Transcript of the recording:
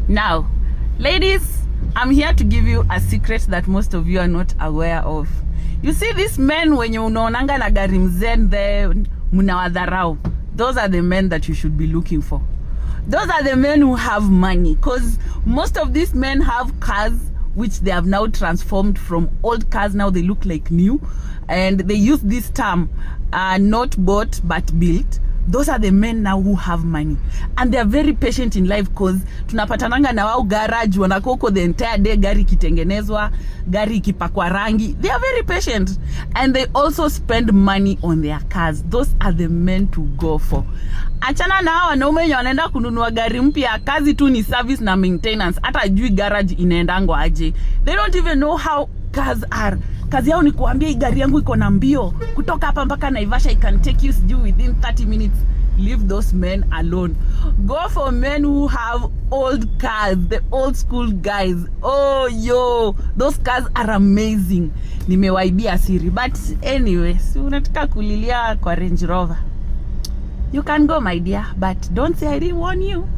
Now, ladies, I'm here to give you a secret that most of you are not aware of. You see these men wenye unaonanga na gari mzee mnawadharau. Those are the men that you should be looking for. Those are the men who have money, because most of these men have cars which they have now transformed from old cars. Now they look like new, and they use this term, not bought but built. Those are the men now who have money, and they are very patient in life, because tunapatananga na wao garage, wanakoko the entire day, gari kitengenezwa, gari kipakwa rangi. They are very patient, and they also spend money on their cars. Those are the men to go for. Achana na hao wanaume wenye wanaenda kununua gari mpya, kazi tu ni service na maintenance, hata ajui garage inaendango aje. They don't even know how cars are. Kazi yao ni kuambia hii gari yangu iko na mbio, kutoka hapa mpaka Naivasha I can take you within 30 minutes. Leave those men alone. Go for men who have old cars, the old school guys. Oh yo, those cars are amazing. Nimewaibia siri, but anyway, si unataka kulilia kwa Range Rover, you can go my dear, but don't say I didn't warn you.